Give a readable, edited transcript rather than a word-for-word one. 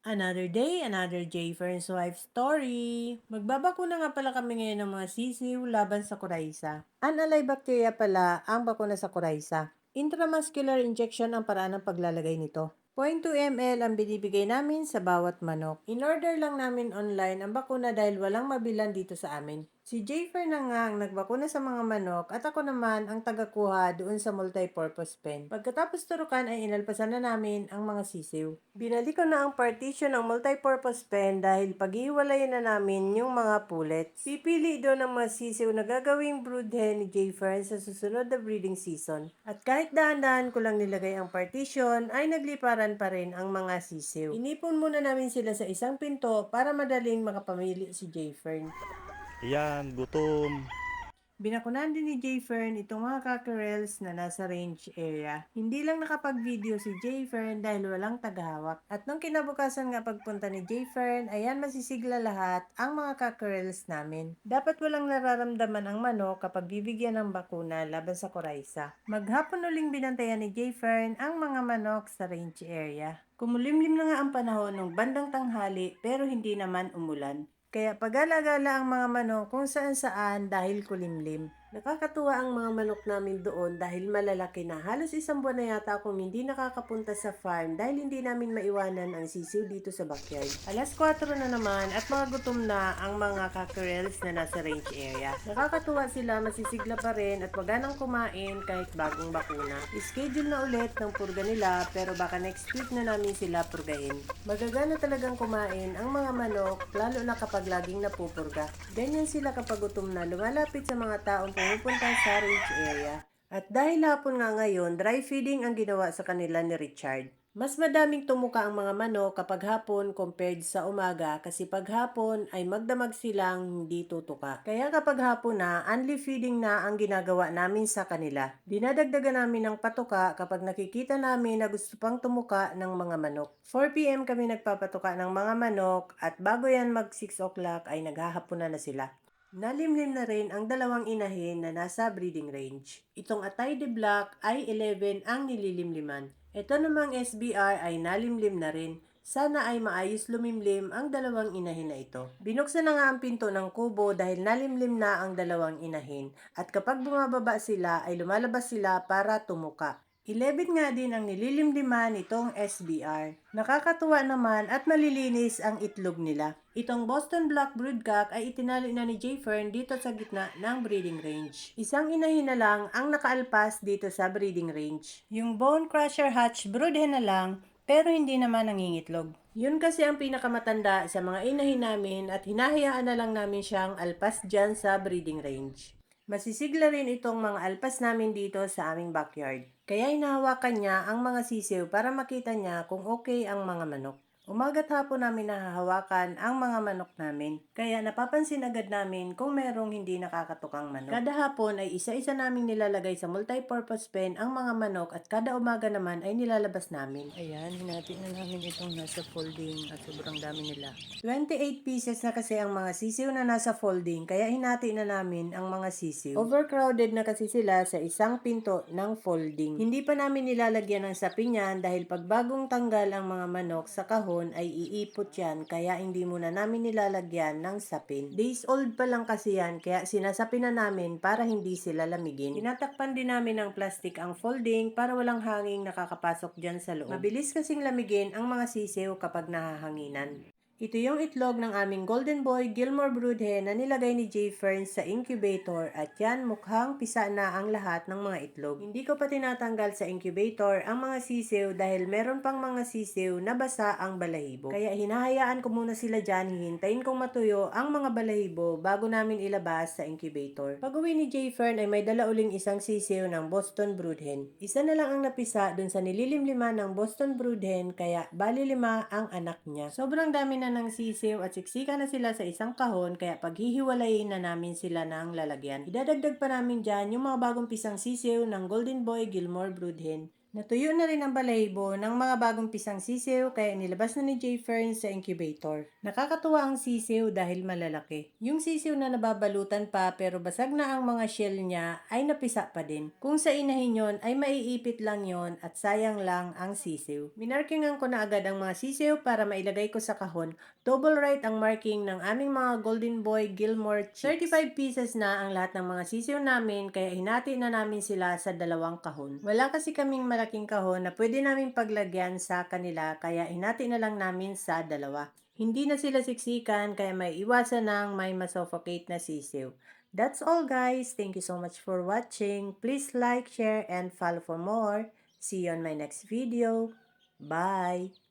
Another day, another J. Fern's wife story. Magbabakuna nga pala kami ngayon ng mga sisiw laban sa coryza. An-alay bacteria pala ang bakuna sa coryza. Intramuscular injection ang paraan ng paglalagay nito. 0.2 ml ang binibigay namin sa bawat manok. In-order lang namin online ang bakuna dahil walang mabilan dito sa amin. Si Jayfer na nga ang nagbakuna sa mga manok at ako naman ang tagakuha doon sa multipurpose pen. Pagkatapos turukan ay inalpasan na namin ang mga sisiw. Binalik ko na ang partition ng multipurpose pen dahil paghiwalayin na namin yung mga pullets. Pipili doon ang mga sisiw na gagawing brood hen ni Jayfer sa susunod na breeding season. At kahit dahan-dahan ko lang nilagay ang partition ay nagliparan pa rin ang mga sisiw. Inipon muna namin sila sa isang pinto para madaling makapamili si Jayfer. Ayan, gutom. Binakunan din ni Jayfern itong mga cockerels na nasa range area. Hindi lang nakapag-video si Jayfern dahil walang tagahawak. At nung kinabukasan nga pagpunta ni Jayfern, ayan masisigla lahat ang mga cockerels namin. Dapat walang nararamdaman ang manok kapag bibigyan ng bakuna laban sa coryza. Maghapon uling binantayan ni Jayfern ang mga manok sa range area. Kumulimlim na nga ang panahon ng bandang tanghali pero hindi naman umulan. Kaya pag-alagala ang mga manok kung saan-saan dahil kulimlim. Nakakatuwa ang mga manok namin doon dahil malalaki na. Halos isang buwan na yata akong hindi nakakapunta sa farm dahil hindi namin maiwanan ang sisiw dito sa backyard. Alas 4 na naman at mga gutom na ang mga cockerels na nasa range area. Nakakatuwa sila, masisigla pa rin at wag nang kumain kahit bagong bakuna. Schedule na ulit ng purga nila pero baka next week na namin sila purgahin. Magagana talagang kumain ang mga manok lalo na kapag laging napupurga. Ganyan sila kapag gutom na, lumalapit sa mga taong pumupunta sa range area. At dahil hapon nga ngayon, dry feeding ang ginawa sa kanila ni Richard. Mas madaming tumuka ang mga manok kapag hapon compared sa umaga kasi pag hapon ay magdamag silang hindi tutuka. Kaya kapag hapon na, only feeding na ang ginagawa namin sa kanila. Dinadagdagan namin ng patuka kapag nakikita namin na gusto pang tumuka ng mga manok. 4 p.m. kami nagpapatuka ng mga manok at bago yan mag 6 o'clock ay naghahapunan na sila. Nalimlim na rin ang dalawang inahin na nasa breeding range. Itong Atay de Black ay 11 ang nililimliman. Ito namang SBR ay nalimlim na rin. Sana ay maayos lumimlim ang dalawang inahin na ito. Binuksan na nga ang pinto ng kubo dahil nalimlim na ang dalawang inahin. At kapag bumababa sila ay lumalabas sila para tumuka. 11 nga din ang nililimliman nitong SBR. Nakakatuwa naman at malilinis ang itlog nila. Itong Boston Black Broodcock ay itinali na ni Jayfern dito sa gitna ng breeding range. Isang inahin na lang ang nakaalpas dito sa breeding range. Yung Bone Crusher Hatch broodhen na lang pero hindi naman nangingitlog. Yun kasi ang pinakamatanda sa mga inahin namin at hinahayaan na lang namin siyang alpas dyan sa breeding range. Masisigla rin itong mga alpas namin dito sa aming backyard. Kaya hinahawakan niya ang mga sisiw para makita niya kung okay ang mga manok. Umaga't hapon namin nahahawakan ang mga manok namin. Kaya napapansin agad namin kung merong hindi nakakatukang manok. Kada hapon ay isa-isa namin nilalagay sa multipurpose pen ang mga manok at kada umaga naman ay nilalabas namin. Ayan, hinati na namin itong nasa folding at sobrang dami nila. 28 pieces na kasi ang mga sisiw na nasa folding kaya hinati na namin ang mga sisiw. Overcrowded na kasi sila sa isang pinto ng folding. Hindi pa namin nilalagyan ng sapin yan dahil pag bagong tanggal ang mga manok sa kahon ay iipot yan kaya hindi muna namin nilalagyan ng sapin. Days old pa lang kasi yan kaya sinasapin na namin para hindi sila lamigin. Tinatakpan din namin ng plastic ang folding para walang hanging nakakapasok dyan sa loob. Mabilis kasing lamigin ang mga sisiw kapag nahahanginan. Ito yung itlog ng aming Golden Boy Gilmore Broodhen na nilagay ni Jayfern sa incubator at yan mukhang pisa na ang lahat ng mga itlog. Hindi ko pa tinatanggal sa incubator ang mga sisiw dahil meron pang mga sisiw na basa ang balahibo. Kaya hinahayaan ko muna sila dyan, hihintayin kong matuyo ang mga balahibo bago namin ilabas sa incubator. Pag uwi ni Jayfern ay may dala uling isang sisiw ng Boston Broodhen. Isa na lang ang napisa dun sa nililimliman ng Boston Broodhen kaya bali 5 ang anak niya. Sobrang dami na ng sisiw at siksika na sila sa isang kahon kaya paghihiwalayin na namin sila ng lalagyan. Idadagdag pa namin dyan yung mga bagong pisang sisiw ng Golden Boy Gilmore Broodhen Natuyo na rin ang balahibo ng mga bagong pisang sisiw kaya nilabas na ni Jayfern sa incubator. Nakakatuwa ang sisiw dahil malalaki. Yung sisiw na nababalutan pa pero basag na ang mga shell niya ay napisa pa din. Kung sa inahin yon ay maiipit lang yon at sayang lang ang sisiw. Minarkingan ko na agad ang mga sisiw para mailagay ko sa kahon. Double right ang marking ng aming mga Golden Boy Gilmore chicks. 35 pieces na ang lahat ng mga sisiw namin kaya hinati na namin sila sa dalawang kahon. Wala kasi kaming malaking kahon na pwede namin paglagyan sa kanila kaya hinati na lang namin sa dalawa. Hindi na sila siksikan kaya may iwasan ng may masuffocate na sisiw. That's all guys. Thank you so much for watching. Please like, share, and follow for more. See you on my next video. Bye!